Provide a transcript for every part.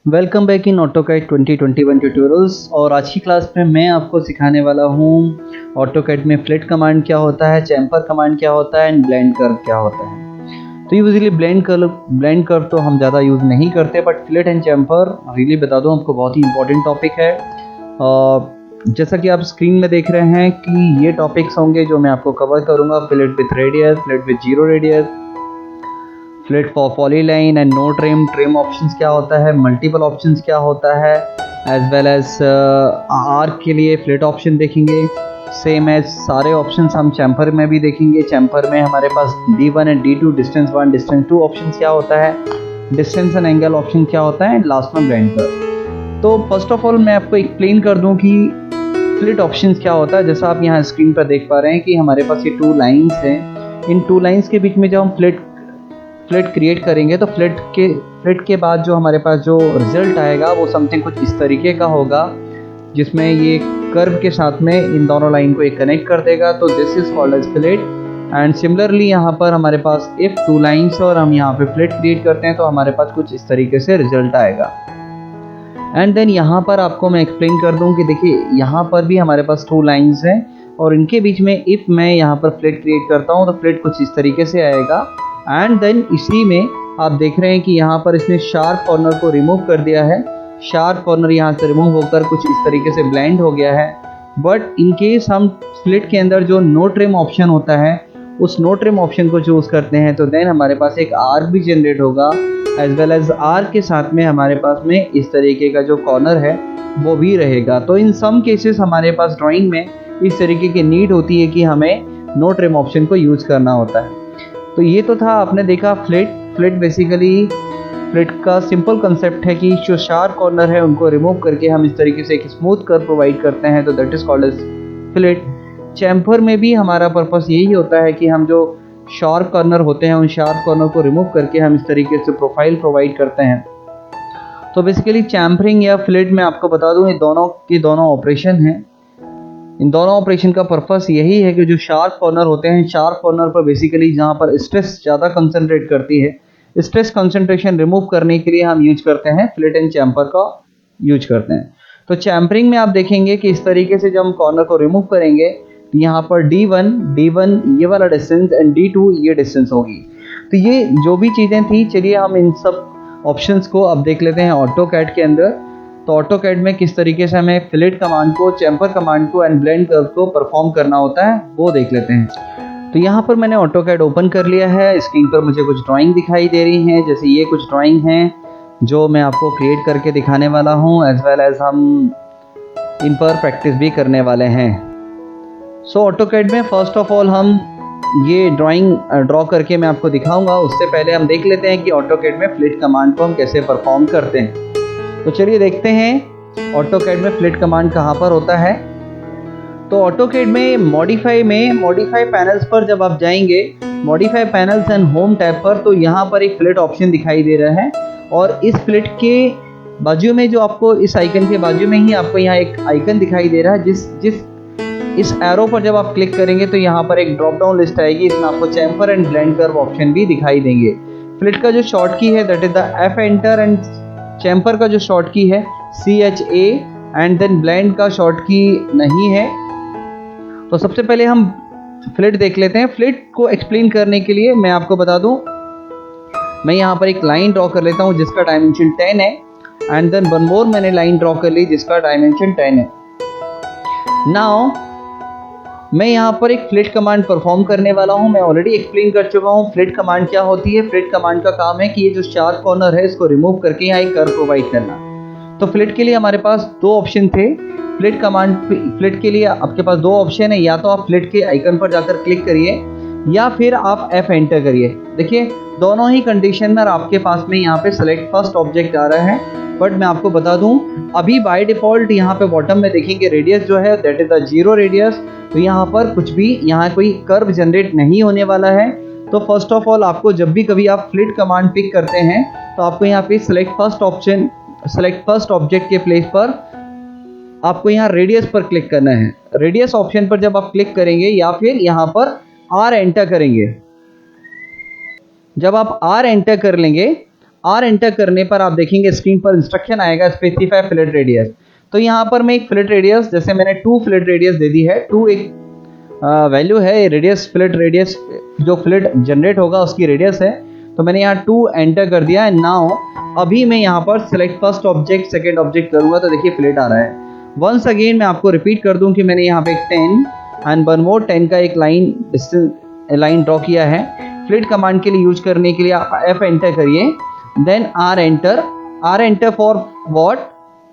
Welcome back in AutoCAD 2021 tutorials. और आज की क्लास में मैं आपको सिखाने वाला हूँ ऑटोकैड में फ्लिट कमांड क्या होता है, चैम्फर कमांड क्या होता है एंड ब्लेंड कर्व क्या होता है। तो यूजुअली ब्लेंड कर्व तो हम ज़्यादा यूज़ नहीं करते, but fleet and chamfer really बता दूँ आपको बहुत ही इंपॉर्टेंट टॉपिक है। जैसा कि आप स्क्रीन में देख रहे हैं कि ये टॉपिक्स होंगे जो मैं आपको कवर करूँगा। Fillet with radius, fillet with zero radius, fillet for polyline and no trim options क्या होता है, मल्टीपल ऑप्शंस क्या होता है, एज वेल एज आर्क के लिए फ्लिट ऑप्शन देखेंगे। सेम एज सारे ऑप्शंस हम चैम्फर में भी देखेंगे। चैम्फर में हमारे पास D1 and D2, distance 1 distance 2 option क्या होता है, डिस्टेंस एंड एंगल ऑप्शन क्या होता है, एंड लास्ट में ब्लेंड कर्व। तो फर्स्ट ऑफ ऑल मैं आपको एक्सप्लेन कर दूं कि फ्लिट ऑप्शंस क्या होता है। जैसा आप यहाँ स्क्रीन पर देख पा रहे हैं कि हमारे पास ये 2 लाइन्स हैं। इन 2 लाइन्स के बीच में जब हम फ्लिट क्रिएट करेंगे तो फ्लिट के बाद जो हमारे पास जो रिजल्ट आएगा वो समथिंग कुछ इस तरीके का होगा, जिसमें ये कर्व के साथ में इन दोनों लाइन को एक कनेक्ट कर देगा। तो this is called as fillet. And similarly यहाँ पर हमारे पास इफ 2 लाइन्स और हम यहाँ पे फ्लिट क्रिएट करते हैं तो हमारे पास कुछ इस तरीके से रिजल्ट आएगा। एंड देन यहाँ पर आपको मैं एक्सप्लेन कर दूँ कि देखिए यहाँ पर भी हमारे पास 2 लाइन्स हैं और इनके बीच में इफ मैं यहाँ पर फ्लिट क्रिएट करता हूँ तो फ्लिट कुछ इस तरीके से आएगा। एंड देन इसी में आप देख रहे हैं कि यहाँ पर इसने शार्प कॉर्नर को रिमूव कर दिया है। शार्प कॉर्नर यहाँ से रिमूव होकर कुछ इस तरीके से ब्लेंड हो गया है। बट इन केस हम फ्लिट के अंदर जो नो ट्रिम ऑप्शन होता है उस नो ट्रिम ऑप्शन को चूज़ करते हैं तो देन हमारे पास एक आर्क भी जनरेट होगा, एज वेल एज आर्क के साथ में हमारे पास में इस तरीके का जो कॉर्नर है वो भी रहेगा। तो इन सम केसेस हमारे पास ड्राइंग में इस तरीके की नीड होती है कि हमें नो ट्रिम ऑप्शन को यूज़ करना होता है। तो ये तो था, आपने देखा फ्लिट बेसिकली फ्लिट का सिंपल कंसेप्ट है कि जो शार्प कॉर्नर है उनको रिमूव करके हम इस तरीके से एक स्मूथ कर्व प्रोवाइड करते हैं, तो that is called as fillet. Chamfer में भी हमारा पर्पस यही होता है कि हम जो शार्प कॉर्नर होते हैं उन शार्प कॉर्नर को रिमूव करके हम इस तरीके से प्रोफाइल प्रोवाइड करते हैं। तो बेसिकली चैम्फरिंग या फ्लिट में आपको बता दूं ये दोनों ऑपरेशन हैं। इन दोनों ऑपरेशन का पर्पस यही है कि जो शार्प कॉर्नर होते हैं, शार्प कॉर्नर पर बेसिकली जहाँ पर स्ट्रेस ज़्यादा कंसंट्रेट करती है, स्ट्रेस कंसंट्रेशन रिमूव करने के लिए हम यूज करते हैं फ्लिट एंड चैम्फर का यूज करते हैं। तो चैम्फरिंग में आप देखेंगे कि इस तरीके से जब हम कॉर्नर को रिमूव करेंगे तो यहाँ पर D1 ये वाला डिस्टेंस एंड D2 ये डिस्टेंस होगी। तो ये जो भी चीज़ें थी, चलिए हम इन सब ऑप्शंस को अब देख लेते हैं ऑटोकैड के अंदर। तो ऑटोकैड में किस तरीके से हमें फ्लिट कमांड को, चैम्फर कमांड को एंड ब्लेंड कर्व को परफॉर्म करना होता है वो देख लेते हैं। तो यहाँ पर मैंने ऑटोकैड ओपन कर लिया है। स्क्रीन पर मुझे कुछ ड्राइंग दिखाई दे रही हैं, जैसे ये कुछ ड्राइंग हैं जो मैं आपको क्रिएट करके दिखाने वाला हूँ, एज वेल एज हम इन पर प्रैक्टिस भी करने वाले हैं। सो ऑटोकैड में फर्स्ट ऑफ ऑल हम ये ड्राइंग ड्रॉ करके मैं आपको दिखाऊंगा। उससे पहले हम देख लेते हैं कि ऑटोकैड में फ्लिट कमांड को हम कैसे परफॉर्म करते हैं। तो चलिए देखते हैं ऑटोकैड में फ्लिट कमांड कहाँ पर होता है। तो ऑटोकैड में मॉडिफाई पैनल्स पर जब आप जाएंगे, modify panels and home tab पर, तो यहाँ पर एक फ्लिट ऑप्शन दिखाई दे रहा है। और इस फ्लिट के बाजू में जो आपको इस आइकन के बाजू में ही आपको यहाँ एक आइकन दिखाई दे रहा है, जिस इस एरो पर जब आप क्लिक करेंगे तो यहाँ पर एक ड्रॉप डाउन लिस्ट आएगी। इसमें आपको chamfer and blend curve option भी दिखाई देंगे। फ्लिट का जो शॉर्ट की है that is the F enter, and chamfer का जो शॉर्ट की है CHA, एंड देन ब्लेंड का शॉर्ट की नहीं है। तो सबसे पहले हम फ्लिट देख लेते हैं। फ्लिट को एक्सप्लेन करने के लिए मैं आपको बता दूं, मैं यहाँ पर एक लाइन ड्रॉ कर लेता हूँ जिसका डायमेंशन 10 है, एंड देन वन मोर मैंने लाइन ड्रॉ कर ली जिसका डायमेंशन 10 है। नाउ मैं यहाँ पर एक फ्लिट कमांड परफॉर्म करने वाला हूँ। मैं ऑलरेडी एक्सप्लेन कर चुका हूँ फ्लिट कमांड क्या होती है। फ्लिट कमांड का काम है कि ये जो शार्प कॉर्नर है इसको रिमूव करके यहाँ एक कर्व प्रोवाइड करना। तो फ्लिट के लिए हमारे पास 2 ऑप्शन थे। फ्लिट के लिए आपके पास 2 ऑप्शन है, या तो आप फ्लिट के आइकन पर जाकर क्लिक करिए या फिर आप F एंटर करिए। देखिए दोनों ही कंडीशन में आपके पास में यहाँ पे सेलेक्ट फर्स्ट ऑब्जेक्ट आ रहा है। बट मैं आपको बता दूं अभी बाय डिफॉल्ट यहाँ पे बॉटम में देखेंगे रेडियस जो है that is the zero radius. तो यहाँ पर कुछ भी यहाँ कोई कर्व जनरेट नहीं होने वाला है। तो फर्स्ट ऑफ ऑल आपको जब भी कभी आप फ्लिट कमांड पिक करते हैं तो आपको यहाँ पे सेलेक्ट फर्स्ट ऑब्जेक्ट के प्लेस पर आपको यहाँ रेडियस पर क्लिक करना है। रेडियस ऑप्शन पर जब आप क्लिक करेंगे या फिर यहाँ पर R एंटर करेंगे, जब आप R एंटर कर लेंगे R एंटर करने पर आप देखेंगे स्क्रीन पर इंस्ट्रक्शन आएगा स्पेसिफाई फिलेट रेडियस। तो यहाँ पर मैं एक फिलेट रेडियस, जैसे मैंने 2 फिलेट रेडियस दे दी है, 2 एक वैल्यू है रेडियस, फिलेट रेडियस जो फिलेट जनरेट होगा उसकी रेडियस है। तो मैंने यहाँ 2 एंटर कर दिया है। नाउ अभी मैं यहाँ पर select first object second object करूँगा तो देखिए फिलेट आ रहा है। वंस अगेन मैं आपको रिपीट कर दूँ कि मैंने यहाँ पे 10 एंड वन मोर 10 का एक लाइन ड्रॉ किया है। फिलेट कमांड के लिए यूज करने के लिए आप F एंटर करिए, then R enter for what,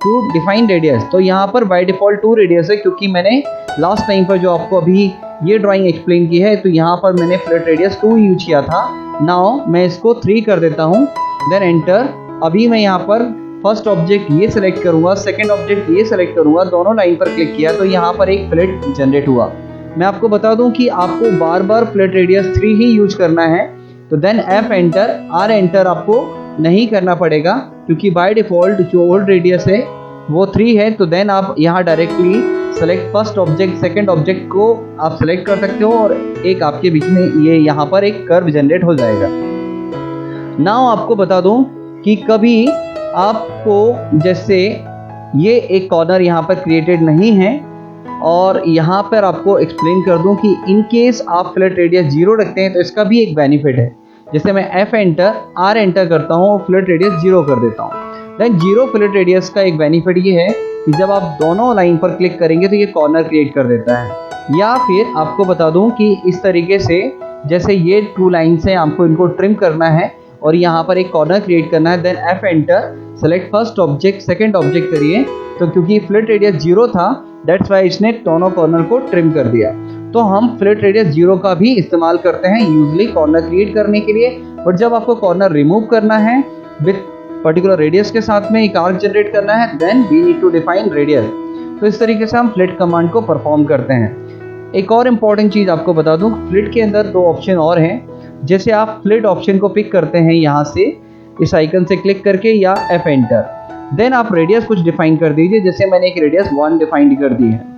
to define radius. तो यहाँ पर बाय डिफॉल्ट 2 रेडियस है, क्योंकि मैंने लास्ट टाइम पर जो आपको अभी ये ड्राइंग एक्सप्लेन की है तो यहाँ पर मैंने फिलेट रेडियस 2 यूज किया था। नाउ मैं इसको 3 कर देता हूँ, देन एंटर। अभी मैं यहाँ पर फर्स्ट ऑब्जेक्ट ये सिलेक्ट करूँगा, सेकेंड ऑब्जेक्ट ये सिलेक्ट करूँगा, दोनों लाइन पर क्लिक किया तो यहाँ पर एक फिलेट जनरेट हुआ। मैं आपको बता दूं कि आपको बार बार फिलेट रेडियस 3 ही यूज करना है। तो then F enter, R enter आपको नहीं करना पड़ेगा, क्योंकि बाय डिफॉल्ट जो ओल्ड रेडियस है वो 3 है। तो देन आप यहाँ directly select first object second object को आप सेलेक्ट कर सकते हो और एक आपके बीच में ये यहाँ पर एक कर्व जनरेट हो जाएगा। नाउ आपको बता दूं कि कभी आपको जैसे ये एक कॉर्नर यहाँ पर क्रिएटेड नहीं है, और यहाँ पर आपको एक्सप्लेन कर दूं कि इन केस आप फिलेट रेडियस 0 रखते हैं तो इसका भी एक बेनिफिट है। जैसे मैं F एंटर, R एंटर करता हूँ, फिलेट रेडियस 0 कर देता हूँ। देन 0 फिलेट रेडियस का एक बेनिफिट ये है कि जब आप दोनों लाइन पर क्लिक करेंगे तो ये कॉर्नर क्रिएट कर देता है। या फिर आपको बता दूं कि इस तरीके से जैसे ये 2 लाइन्स हैं, आपको इनको ट्रिम करना है और यहाँ पर एक कॉर्नर क्रिएट करना है। Then F enter, select first object second object करिए। तो क्योंकि फिलेट रेडियस 0 था, दैट्स वाई इसने दोनों कॉर्नर को ट्रिम कर दिया। तो हम फिलेट रेडियस 0 का भी इस्तेमाल करते हैं यूजली कॉर्नर क्रिएट करने के लिए। बट जब आपको कॉर्नर रिमूव करना है विथ पर्टिकुलर रेडियस के साथ में एक आर्क जनरेट करना है, then we need to define radius. तो इस तरीके से हम फिलेट कमांड को परफॉर्म करते हैं। एक और इम्पॉर्टेंट चीज़ आपको बता दूं, फिलेट के अंदर 2 ऑप्शन और हैं। जैसे आप फिलेट ऑप्शन को पिक करते हैं यहाँ से इस आइकन से क्लिक करके या F एंटर, देन आप रेडियस कुछ डिफाइन कर दीजिए। जैसे मैंने एक रेडियस 1 डिफाइन कर दी है।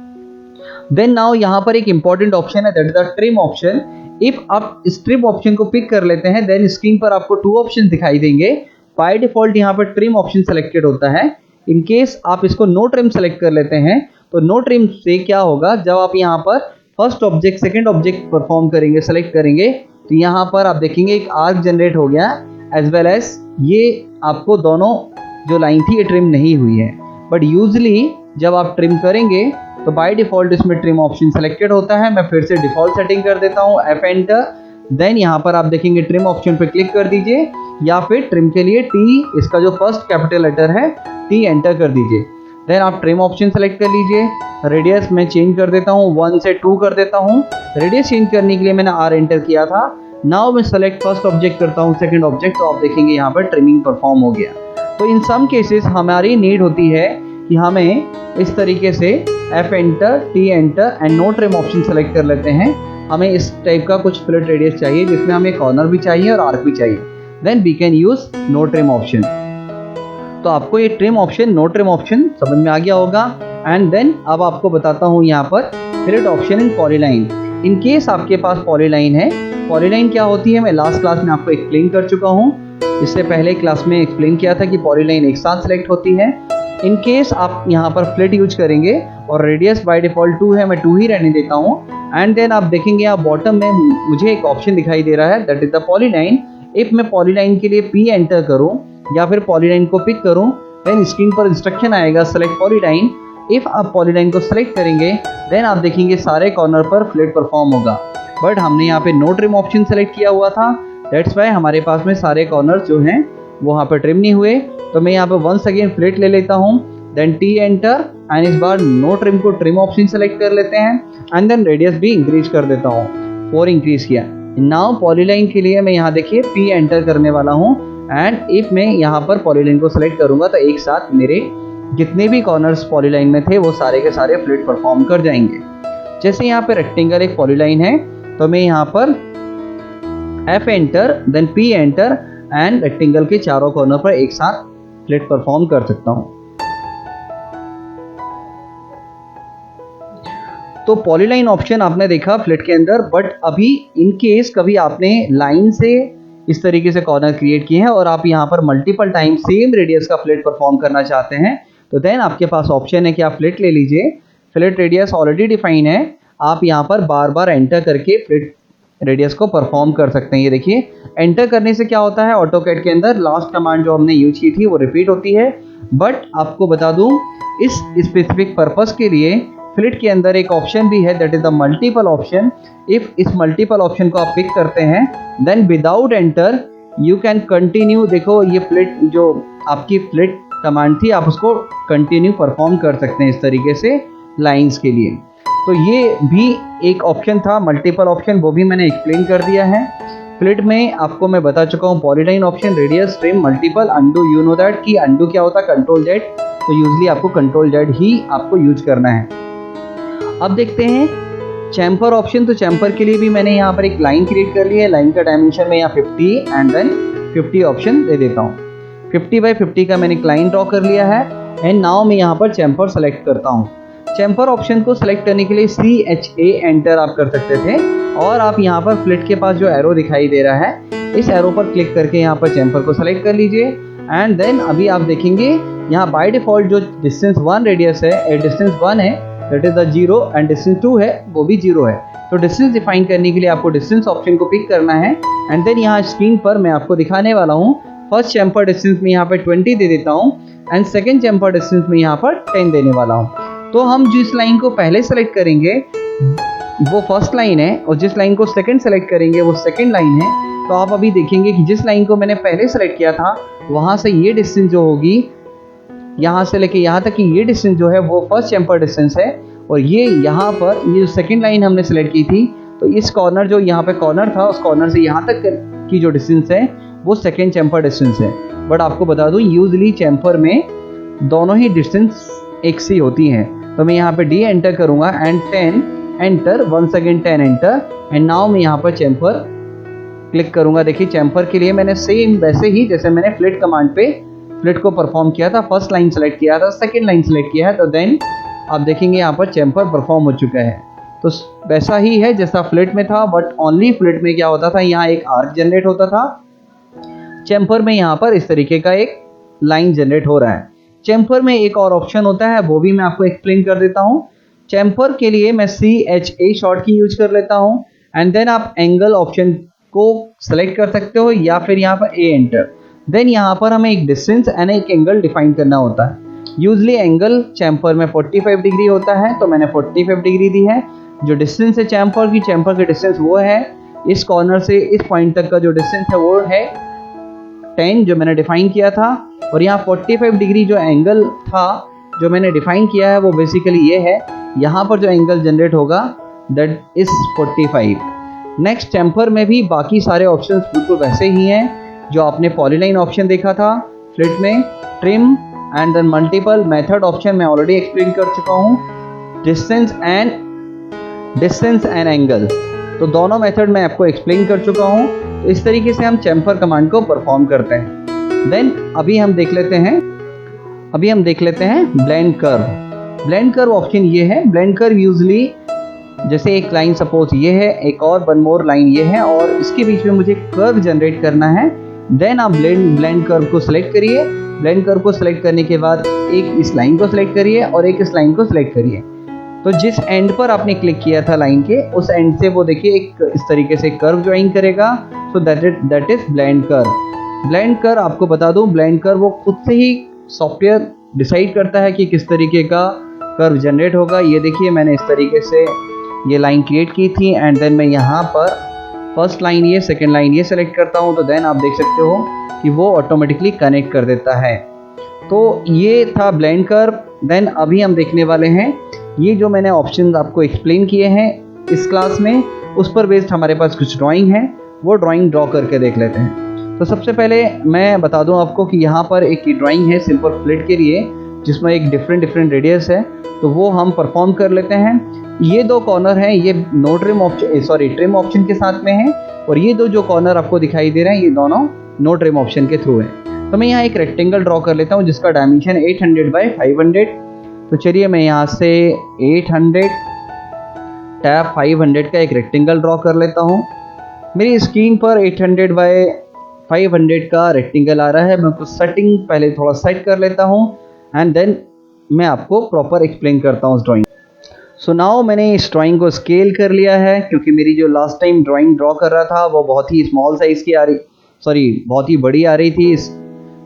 देन नाउ यहाँ पर एक इंपॉर्टेंट ऑप्शन है, that is the trim option. If आप इस ट्रिम ऑप्शन को पिक कर लेते हैं, देन स्क्रीन पर आपको 2 ऑप्शन दिखाई देंगे। बाय डिफॉल्ट यहाँ पर ट्रिम ऑप्शन सेलेक्टेड होता है। इन केस आप इसको नो ट्रिम सेलेक्ट कर लेते हैं तो नो ट्रिम से क्या होगा, जब आप यहाँ पर first object second object perform करेंगे, सेलेक्ट करेंगे, तो यहाँ पर आप देखेंगे एक आर्क जनरेट हो गया, एज वेल एज ये आपको दोनों जो लाइन थी ये ट्रिम नहीं हुई है। बट यूजली जब आप ट्रिम करेंगे तो बाय डिफॉल्ट इसमें ट्रिम ऑप्शन सेलेक्टेड होता है। मैं फिर से डिफॉल्ट सेटिंग कर देता हूँ, F एंटर। देन यहाँ पर आप देखेंगे ट्रिम ऑप्शन पे क्लिक कर दीजिए, या फिर ट्रिम के लिए T, इसका जो फर्स्ट कैपिटल लेटर है T एंटर कर दीजिए। देन आप ट्रिम ऑप्शन सेलेक्ट कर लीजिए। रेडियस मैं चेंज कर देता हूँ, 1 से 2 कर देता हूँ। रेडियस चेंज करने के लिए मैंने R एंटर किया था। नाउ मैं सेलेक्ट फर्स्ट ऑब्जेक्ट करता हूँ, सेकेंड ऑब्जेक्ट, तो आप देखेंगे यहाँ पर ट्रिमिंग परफॉर्म हो गया। तो इन सम केसेस हमारी नीड होती है कि हमें इस तरीके से F enter, T enter and no trim option select कर लेते हैं। हमें इस टाइप का कुछ फिलेट रेडियस चाहिए जिसमें हमें कॉर्नर भी चाहिए और आर्क भी चाहिए, then we can use no trim option. तो आपको ये trim option, no trim option समझ में आ गया होगा। एंड देन अब आपको बताता हूँ यहाँ पर fillet option in polyline. In case आपके पास पॉलीलाइन है, पॉलीलाइन क्या होती है मैं लास्ट क्लास में आपको एक्सप्लेन कर चुका हूँ। इससे पहले क्लास में एक्सप्लेन किया था कि पॉलीलाइन एक साथ सेलेक्ट होती है। इन केस आप यहाँ पर फिलेट यूज करेंगे और रेडियस बाय डिफॉल्ट 2 है, मैं 2 ही रहने देता हूँ। एंड देन आप देखेंगे यहाँ बॉटम में मुझे एक ऑप्शन दिखाई दे रहा है, that is the polyline. If मैं पॉलीलाइन के लिए P एंटर करूँ या फिर पॉलीलाइन को पिक करूँ, देन स्क्रीन पर इंस्ट्रक्शन आएगा सेलेक्ट पॉलीलाइन। इफ आप पॉलीलाइन को सेलेक्ट करेंगे, देन आप देखेंगे सारे कॉर्नर पर फिलेट परफॉर्म होगा। बट हमने यहाँ पे नो ट्रिम ऑप्शन सेलेक्ट किया हुआ था, दैट्स वाई हमारे पास में सारे कॉर्नर जो हैं वो यहाँ पर ट्रिम नहीं हुए। तो मैं यहाँ पे वंस अगेन फिलेट ले लेता हूँ, देन T एंटर एंड इस बार नो ट्रिम को ट्रिम ऑप्शन सेलेक्ट कर लेते हैं एंड देन रेडियस भी इंक्रीज कर देता हूँ, 4 इंक्रीज किया। नाउ पॉलीलाइन के लिए मैं यहाँ देखिए P एंटर करने वाला हूँ एंड इफ मैं यहाँ पर पॉलीलाइन को सेलेक्ट करूँगा तो एक साथ मेरे जितने भी कॉर्नर्स पॉलीलाइन में थे वो सारे के सारे फिलेट परफॉर्म कर जाएंगे। जैसे यहाँ पे रेक्टेंगल एक पॉलीलाइन है तो मैं यहाँ पर F enter then P enter and rectangle के चारों कॉर्नर पर एक साथ फिलेट परफॉर्म कर सकता हूँ। तो पॉलीलाइन ऑप्शन आपने देखा फिलेट के अंदर। बट अभी इन केस कभी आपने लाइन से इस तरीके से कॉर्नर क्रिएट किए हैं और आप यहाँ पर मल्टीपल टाइम सेम रेडियस का फ्लिट परफॉर्म करना चाहते हैं तो देन आपके पास ऑप्शन है कि आप फ्लिट ले लीजिए। फ्लिट रेडियस ऑलरेडी डिफाइन है, आप यहाँ पर बार बार एंटर करके फ्लिट रेडियस को परफॉर्म कर सकते हैं। ये देखिए एंटर करने से क्या होता है, ऑटोकैड के अंदर लास्ट कमांड जो हमने यूज की थी वो रिपीट होती है। बट आपको बता दूं इस स्पेसिफिक पर्पस के लिए फ्लिट के अंदर एक ऑप्शन भी है, that is the multiple option. If इस मल्टीपल ऑप्शन को आप पिक करते हैं then without enter you can continue. देखो ये फ्लिट जो आपकी फ्लिट कमांड थी आप उसको कंटिन्यू परफॉर्म कर सकते हैं इस तरीके से लाइंस के लिए। तो ये भी एक ऑप्शन था मल्टीपल ऑप्शन, वो भी मैंने एक्सप्लेन कर दिया है। फ्लिट में आपको मैं बता चुका हूँ polyline option, radius, trim, multiple, undo. You know that कि अंडू क्या होता है, कंट्रोल जेड। तो यूजली आपको कंट्रोल जेड ही आपको यूज करना है। अब देखते हैं चैम्पर ऑप्शन। तो चैम्पर के लिए भी मैंने यहाँ पर एक लाइन क्रिएट कर ली है। लाइन का डायमेंशन में यहाँ 50 एंड देन 50 ऑप्शन दे देता हूँ। 50 बाई 50 का मैंने एक लाइन ड्रॉ कर लिया है एंड नाउ मैं यहाँ पर चैम्पर सेलेक्ट करता हूँ। चैम्पर ऑप्शन को सिलेक्ट करने के लिए CHA एंटर आप कर सकते थे और आप यहाँ पर फ्लिट के पास जो एरो दिखाई दे रहा है इस एरो पर क्लिक करके यहाँ पर चैम्पर को सेलेक्ट कर लीजिए एंड देन अभी आप देखेंगे यहाँ बाय डिफॉल्ट जो डिस्टेंस 1 रेडियस है, डिस्टेंस 1 है that is the 0 and distance 2 है वो भी 0 है। तो डिस्टेंस डिफाइन करने के लिए आपको डिस्टेंस ऑप्शन को पिक करना है एंड देन यहाँ स्क्रीन पर मैं आपको दिखाने वाला हूँ। फर्स्ट चैम्पर डिस्टेंस में यहाँ पर 20 दे देता हूँ एंड सेकेंड चैम्पर डिस्टेंस में यहाँ पर 10 देने वाला हूँ। तो हम जिस लाइन को पहले सेलेक्ट करेंगे वो फर्स्ट लाइन है और जिस लाइन को सेकंड सेलेक्ट करेंगे वो सेकंड लाइन है। तो आप अभी देखेंगे कि जिस लाइन को मैंने पहले सेलेक्ट किया था वहाँ से ये डिस्टेंस जो होगी यहाँ से लेके यहाँ तक की ये डिस्टेंस जो है वो फर्स्ट चैम्पर डिस्टेंस है और ये यहाँ पर ये जो सेकंड लाइन हमने सेलेक्ट की थी तो इस कॉर्नर जो यहाँ पे कॉर्नर था उस कॉर्नर से यहाँ तक की जो डिस्टेंस है वो सेकंड चैम्पर डिस्टेंस है। बट आपको बता दूँ यूजली चैम्पर में दोनों ही डिस्टेंस एक सी होती हैं। तो मैं यहाँ पे D एंटर करूँगा and 10 enter, once again 10 enter and now मैं यहाँ पर चैम्पर क्लिक करूँगा। देखिए चैम्पर के लिए मैंने सेम वैसे ही जैसे मैंने फ्लिट कमांड पे फ्लिट को परफॉर्म किया था, फर्स्ट लाइन सेलेक्ट किया था, सेकेंड लाइन सेलेक्ट किया है तो देन आप देखेंगे यहाँ पर चैम्पर परफॉर्म हो चुका है। तो वैसा ही है जैसा फ्लिट में था बट ओनली फ्लिट में क्या होता था यहाँ एक आर्क जनरेट होता था, चैम्पर में यहाँ पर इस तरीके का एक लाइन जनरेट हो रहा है। चैम्पर में एक और ऑप्शन होता है वो भी मैं आपको एक्सप्लेन कर देता हूँ। चैम्पर के लिए मैं CHA शॉर्ट की यूज कर लेता हूँ एंड देन आप एंगल ऑप्शन को सेलेक्ट कर सकते हो या फिर यहाँ पर A एंटर। देन यहाँ पर हमें एक डिस्टेंस एंड एक एंगल डिफाइन करना होता है। यूजली एंगल चैम्पर में 45 डिग्री होता है तो मैंने 45 डिग्री दी है। जो डिस्टेंस है चैम्पर की डिस्टेंस वो है इस कॉर्नर से इस पॉइंट तक का जो डिस्टेंस है वो है 10 जो मैंने डिफाइन किया था और यहाँ 45 डिग्री जो एंगल था जो मैंने डिफाइन किया है वो बेसिकली ये है। यहाँ पर जो एंगल जनरेट होगा दैट इज 45। नेक्स्ट चैम्पर में भी बाकी सारे ऑप्शंस बिल्कुल वैसे ही हैं जो आपने पॉलीलाइन ऑप्शन देखा था फ्लिट में, trim and then multiple. Method option मैं ऑलरेडी एक्सप्लेन कर चुका हूँ। डिस्टेंस एंड एंगल तो दोनों मेथड मैं आपको एक्सप्लेन कर चुका हूँ। तो इस तरीके से हम चैम्पर कमांड को परफॉर्म करते हैं। देन अभी हम देख लेते हैं blend curve. Blend curve option ये है। ब्लेंड कर्व यूजली जैसे एक लाइन सपोज ये है, एक और वन मोर लाइन ये है और इसके बीच में मुझे कर्व जनरेट करना है। देन आप ब्लेंड कर्व को सिलेक्ट करिए। ब्लेंड कर्व को सिलेक्ट करने के बाद एक इस लाइन को सिलेक्ट करिए और एक इस लाइन को सिलेक्ट करिए। तो जिस एंड पर आपने क्लिक किया था लाइन के उस एंड से वो देखिए एक इस तरीके से कर्व ज्वाइन करेगा। So that is blend curve. Blend curve आपको बता दूं ब्लेंड कर्व वो खुद से ही सॉफ्टवेयर डिसाइड करता है कि किस तरीके का कर्व जनरेट होगा। ये देखिए मैंने इस तरीके से ये लाइन क्रिएट की थी एंड देन मैं यहाँ पर फर्स्ट लाइन ये, सेकेंड लाइन ये सेलेक्ट करता हूँ तो देन आप देख सकते हो कि वो ऑटोमेटिकली कनेक्ट कर देता है। तो ये था ब्लेंड कर्व। देन अभी हम देखने वाले हैं ये जो मैंने ऑप्शन आपको एक्सप्लेन किए हैं इस क्लास में उस पर बेस्ड हमारे पास कुछ ड्राइंग है, वो ड्राइंग ड्रॉ करके देख लेते हैं। तो सबसे पहले मैं बता दूं आपको कि यहाँ पर एक ड्राइंग है सिंपल फ्लिट के लिए जिसमें एक डिफरेंट रेडियस है तो वो हम परफॉर्म कर लेते हैं। ये दो कॉर्नर हैं, ये ट्रिम ऑप्शन के साथ में है और ये दो जो कॉर्नर आपको दिखाई दे रहे हैं ये दोनों नो ट्रिम ऑप्शन के थ्रू है। तो मैं यहाँ एक रेक्टेंगल ड्रॉ कर लेता हूँ जिसका डायमेंशन 800 बाई 500। तो चलिए मैं यहाँ से 800 टैप 500 का एक रेक्टेंगल ड्रॉ कर लेता हूँ। मेरी स्क्रीन पर 800 बाई 500 का रेक्टेंगल आ रहा है। मैं कुछ सेटिंग पहले थोड़ा सेट कर लेता हूँ एंड देन मैं आपको प्रॉपर एक्सप्लेन करता हूँ उस ड्राइंग। सो नाउ मैंने इस ड्राइंग को स्केल कर लिया है, क्योंकि मेरी जो लास्ट टाइम ड्राइंग ड्रॉ कर रहा था वो बहुत ही स्मॉल साइज़ की आ रही, बहुत ही बड़ी आ रही थी इस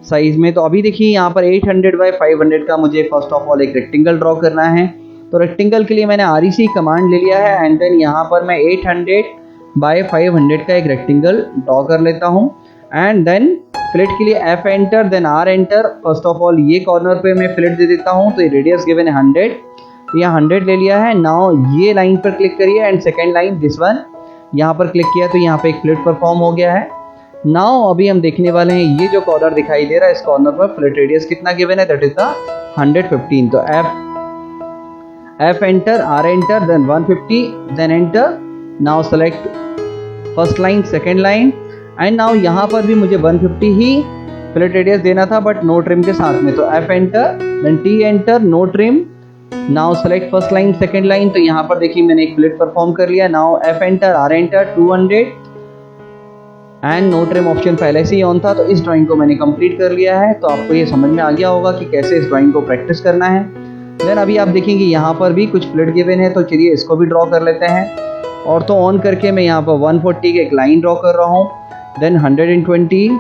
साइज़ में। तो अभी देखिए यहाँ पर 800 बाई 500 का मुझे फर्स्ट ऑफ ऑल एक रेक्टेंगल ड्रॉ करना है। तो रेक्टेंगल के लिए मैंने REC कमांड ले लिया है एंड देन यहाँ पर मैं 800 बाई 500 का एक रेक्टेंगल ड्रॉ कर लेता हूँ एंड देन फ्लिट के लिए F enter, then R enter. First of all ये कॉर्नर पे मैं फ्लिट दे देता हूँ, तो रेडियस गिवन है 100, तो यहाँ 100 ले लिया है। नाउ ये लाइन पर क्लिक करिए and second line this one यहाँ पर क्लिक किया तो यहाँ पे एक फ्लिट परफॉर्म हो गया है। नाउ अभी हम देखने वाले हैं ये जो कॉर्नर दिखाई दे रहा है, इस कॉर्नर पर फ्लिट रेडियस कितना गिवन है, दैट इज द 115। तो F enter, R enter, then 150, then enter. Now select first line, second line and now यहाँ पर भी मुझे 150 ही फ्लिट रेडियस देना था बट नो ट्रिम के साथ में। तो F enter, then T enter, no trim. Now select first line, second line, तो यहाँ पर देखिए मैंने एक फ्लिट परफॉर्म कर लिया। Now F enter, R enter, 200 and no trim option पहले से ही ऑन था, तो इस ड्राइंग को मैंने कंप्लीट कर लिया है। तो आपको ये समझ में आ गया होगा कि कैसे इस ड्राइंग को प्रैक्टिस करना है। देन अभी आप देखेंगे यहाँ पर भी कुछ फ्लिट गिवन है, तो चलिए इसको भी ड्रॉ कर लेते हैं। और तो ऑन करके मैं यहाँ पर 140 का एक लाइन ड्रॉ कर रहा हूँ, देन 120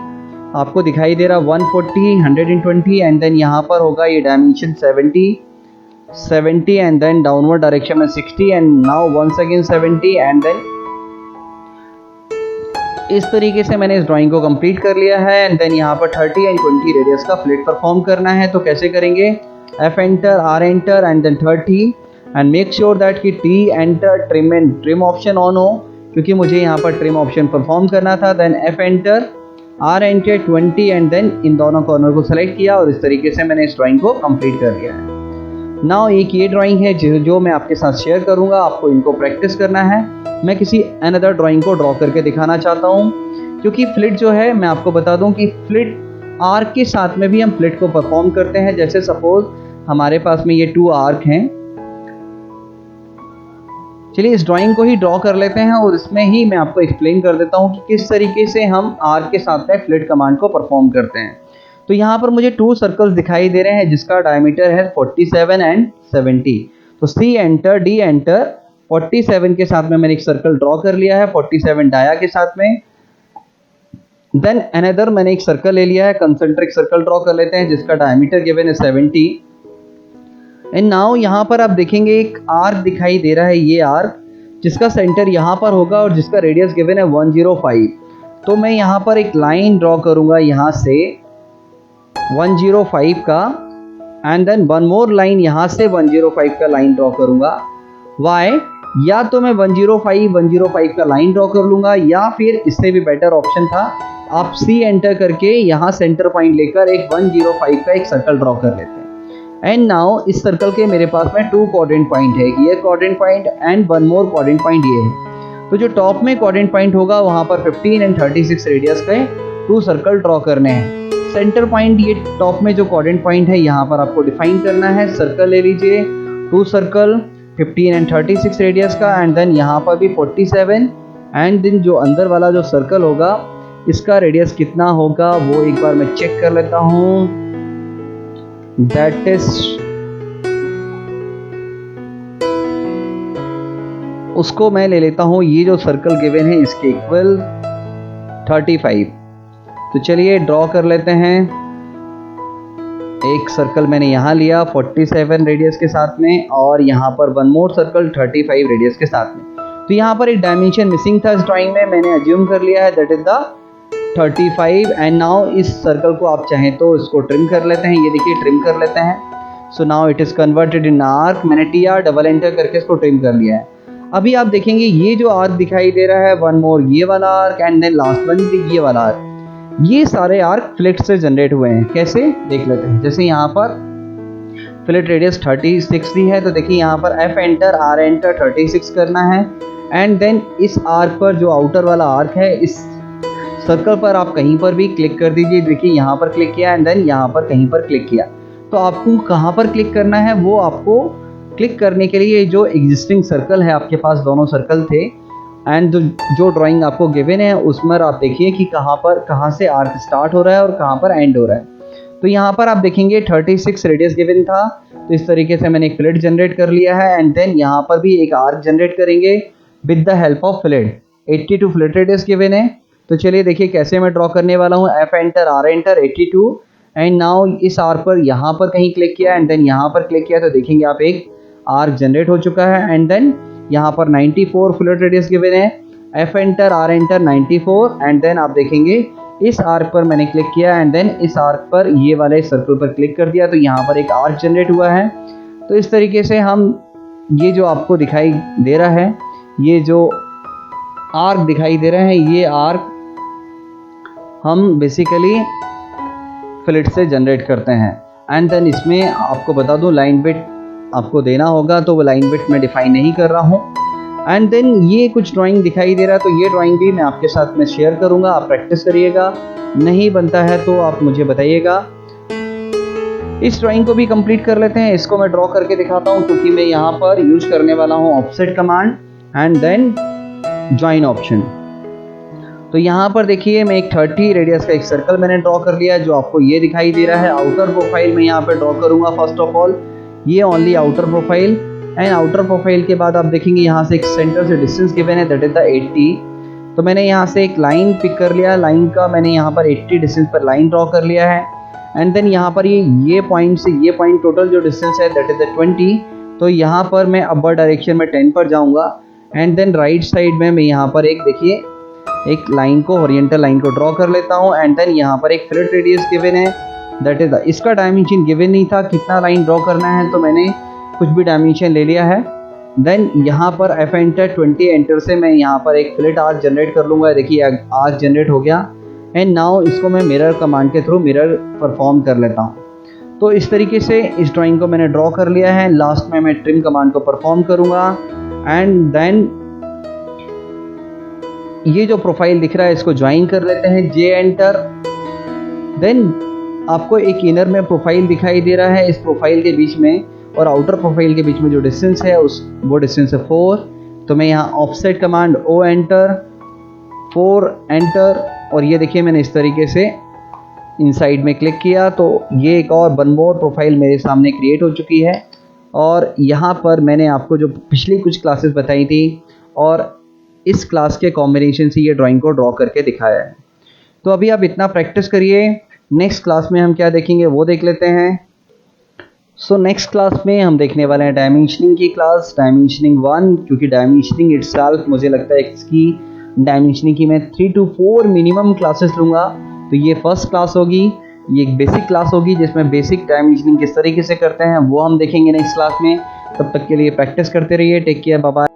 आपको दिखाई दे रहा 140, 120 एंड देन यहाँ पर होगा ये dimension 70 and then downward direction में 60 and now once again 70 and then इस तरीके से मैंने इस ड्राइंग को कंप्लीट कर लिया है। एंड देन यहाँ पर 30 एंड 20 रेडियस का फ्लिट परफॉर्म करना है। तो कैसे करेंगे, F enter, R enter and then 30 and make sure that कि T enter, trim and trim option on हो, क्योंकि मुझे यहाँ पर ट्रिम ऑप्शन परफॉर्म करना था। Then F enter, R enter, 20 and then इन दोनों कॉर्नर को सेलेक्ट किया और इस तरीके से मैंने इस ड्राइंग को कंप्लीट कर लिया है। नाउ एक ये ड्राइंग है जो मैं आपके साथ शेयर करूँगा, आपको इनको प्रैक्टिस करना है। मैं किसी अनदर ड्राइंग को ड्रॉ करके दिखाना चाहता हूँ, क्योंकि फ्लिट जो है मैं आपको बता दूँ कि फ्लिट आर्क के साथ में भी हम फ्लिट को परफॉर्म करते हैं। जैसे सपोज हमारे पास में ये 2 आर्क हैं, चलिए इस ड्राइंग को ही ड्रॉ कर लेते हैं और इसमें ही मैं आपको एक्सप्लेन कर देता हूँ कि किस तरीके से हम आर्क के साथ में फ्लिट कमांड को परफॉर्म करते हैं। तो यहाँ पर मुझे 2 सर्कल्स दिखाई दे रहे हैं जिसका डायमीटर है 47 एंड 70। तो C एंटर, D एंटर, 47 के साथ में मैंने एक सर्कल ड्रॉ कर लिया है, 47 डाया के साथ में। देन अनदर मैंने एक सर्कल ले लिया है, कंसेंट्रिक सर्कल ड्रॉ कर लेते हैं जिसका डायमीटर गिवन है 70। एंड नाउ यहाँ पर आप देखेंगे एक आर्क दिखाई दे रहा है, ये आर्क जिसका सेंटर यहाँ पर होगा और जिसका रेडियस गिवन है 105। तो मैं यहाँ पर एक लाइन ड्रॉ करूँगा यहाँ से 105 का and then one more line यहाँ से 105 का लाइन ड्रॉ करूँगा। वाई, या तो मैं 105 का लाइन ड्रॉ कर लूँगा या फिर इससे भी बेटर ऑप्शन था आप C एंटर करके यहाँ सेंटर पॉइंट लेकर एक 105 का एक सर्कल ड्रॉ कर लेते हैं। एंड नाउ इस सर्कल के मेरे पास में 2 कोऑर्डिनेट पॉइंट है, ये coordinate point and one more coordinate point ये है। तो जो टॉप में कोऑर्डिनेट पॉइंट होगा वहाँ पर 15 एंड 36 रेडियस के 2 सर्कल ड्रॉ करने हैं। सेंटर पॉइंट ये टॉप में जो कोऑर्डिनेट पॉइंट है यहाँ पर आपको डिफाइन करना है। सर्कल ले लीजिए, 2 सर्कल 15 एंड 36 रेडियस का एंड देन यहाँ पर भी 47 एंड देन जो अंदर वाला जो सर्कल होगा इसका रेडियस कितना होगा वो एक बार मैं चेक कर लेता हूँ। दैट इज उसको मैं ले लेता हूँ, ये जो सर्कल गिवन है इसके इक्वल 35। तो चलिए ड्रॉ कर लेते हैं। एक सर्कल मैंने यहाँ लिया 47 रेडियस के साथ में और यहाँ पर वन मोर सर्कल 35 रेडियस के साथ में। तो यहाँ पर एक डायमेंशन मिसिंग था इस ड्राइंग में, मैंने अज्यूम कर लिया है that is the 35। And now इस सर्कल को आप चाहें तो इसको ट्रिम कर लेते हैं, ये देखिए ट्रिम कर लेते हैं। So now it is converted in arc, मैंने TR डबल एंटर करके इसको ट्रिम कर लिया है। अभी आप देखेंगे ये जो आर्क दिखाई दे रहा है, वन मोर ये वाला arc and then last one ये वाला आर्क, ये सारे आर्क फ्लिट से जनरेट हुए हैं। कैसे देख लेते हैं। जैसे यहाँ पर फ्लिट रेडियस 36 दी है, तो देखिए यहाँ पर F एंटर, R एंटर, 36 करना है एंड देन इस आर्क पर जो आउटर वाला आर्क है इस सर्कल पर आप कहीं पर भी क्लिक कर दीजिए। देखिए यहाँ पर क्लिक किया एंड देन यहाँ पर कहीं पर क्लिक किया। तो आपको कहाँ पर क्लिक करना है वो आपको क्लिक करने के लिए जो एग्जिस्टिंग सर्कल है आपके पास, दोनों सर्कल थे एंड जो ड्राइंग आपको गिवन है उसमें आप देखिए कि कहाँ से आर्क स्टार्ट हो रहा है और कहाँ पर एंड हो रहा है। तो यहाँ पर आप देखेंगे 36 रेडियस गिवन था, तो इस तरीके से मैंने एक फिलेट जनरेट कर लिया है एंड देन यहाँ पर भी एक आर्क जनरेट करेंगे with the help of fillet. 82 fillet radius given है, तो चलिए देखिए कैसे मैं ड्रॉ करने वाला हूँ। F enter, R enter, 82 and now इस आर्क पर यहाँ पर कहीं क्लिक किया एंड देन यहाँ पर क्लिक किया, तो देखेंगे आप एक आर्क जनरेट हो चुका है एंड देन यहाँ पर 94 फिलेट रेडियस गिवन है। F enter, R enter, 94 and then आप देखेंगे इस आर्क पर मैंने क्लिक किया एंड देन इस आर्क पर ये वाले सर्कल पर क्लिक कर दिया, तो यहाँ पर एक आर्क जनरेट हुआ है। तो इस तरीके से हम ये जो आपको दिखाई दे रहा है, ये जो आर्क दिखाई दे रहा है, ये आर्क हम बेसिकली फिलेट से जनरेट करते हैं। एंड देन इसमें आपको बता दूं लाइन विड्थ आपको देना होगा, तो वो लाइन विड्थ मैं डिफाइन नहीं कर रहा हूँ। एंड देन ये कुछ ड्राइंग दिखाई दे रहा है, तो ये ड्राइंग भी मैं आपके साथ में शेयर करूंगा, आप प्रैक्टिस करिएगा। नहीं बनता है तो आप मुझे बताइएगा। इस ड्राइंग को भी कंप्लीट कर लेते हैं। इसको मैं ड्रॉ करके दिखाता हूं, क्योंकि मैं यहाँ पर यूज करने वाला हूँ offset command and then join option. तो यहाँ पर देखिए मैं एक 30 रेडियस का एक सर्कल मैंने ड्रॉ कर लिया, जो आपको ये दिखाई दे रहा है। आउटर प्रोफाइल में यहाँ पर ड्रॉ करूंगा फर्स्ट ऑफ ऑल, ये only outer profile. And outer profile के बाद आप देखेंगे यहाँ से एक सेंटर से डिस्टेंस गिवन है, दैट इज द 80। तो मैंने यहाँ से एक लाइन पिक कर लिया, लाइन का मैंने यहाँ पर 80 डिस्टेंस पर लाइन ड्रॉ कर लिया है। एंड देन यहाँ पर ये पॉइंट से ये पॉइंट टोटल जो डिस्टेंस है दैट इज द 20। तो यहाँ पर मैं अपर डायरेक्शन में 10 पर जाऊँगा एंड देन राइट साइड में मैं यहाँ पर एक देखिए एक लाइन को, ओरिएंटल लाइन को ड्रॉ कर लेता हूँ। एंड देन यहाँ पर एक फिलेट रेडियस गिवन है, दैट इज द, इसका डायमेंशन गिवन नहीं था कितना लाइन ड्रॉ करना है, तो मैंने कुछ भी डायमेंशन ले लिया है। देन यहाँ पर F एंटर, 20 एंटर से मैं यहाँ पर एक फिलेट आर्क जनरेट कर लूँगा। देखिए आर्क जनरेट हो गया एंड नाउ इसको मैं मिरर कमांड के थ्रू मिरर परफॉर्म कर लेता हूँ। तो इस तरीके से इस ड्राइंग को मैंने ड्रॉ कर लिया है। लास्ट में मैं ट्रिम कमांड को परफॉर्म करूँगा एंड देन ये जो प्रोफाइल दिख रहा है इसको ज्वाइन कर लेते हैं, J एंटर। देन आपको एक इनर में प्रोफाइल दिखाई दे रहा है, इस प्रोफाइल के बीच में और आउटर प्रोफाइल के बीच में जो डिस्टेंस है वो डिस्टेंस है 4। तो मैं यहाँ offset command O enter, 4 enter, और ये देखिए मैंने इस तरीके से इनसाइड में क्लिक किया, तो ये एक और वन मोर प्रोफाइल मेरे सामने क्रिएट हो चुकी है। और यहाँ पर मैंने आपको जो पिछली कुछ क्लासेस बताई थी और इस क्लास के कॉम्बिनेशन से ये ड्राइंग को ड्रॉ करके दिखाया है। तो अभी आप इतना प्रैक्टिस करिए, नेक्स्ट क्लास में हम क्या देखेंगे वो देख लेते हैं। सो नेक्स्ट क्लास में हम देखने वाले हैं डायमेंशनिंग की क्लास, डायमेंशनिंग 1, क्योंकि डायमेंशनिंग इटसेल्फ मुझे लगता है इसकी डायमेंशनिंग की मैं 3 to 4 मिनिमम क्लासेस लूँगा। तो ये फर्स्ट क्लास होगी, ये एक बेसिक क्लास होगी जिसमें बेसिक डायमेंशनिंग किस तरीके से करते हैं वो हम देखेंगे नेक्स्ट क्लास में। तब तक के लिए प्रैक्टिस करते रहिए। Take care, bye bye.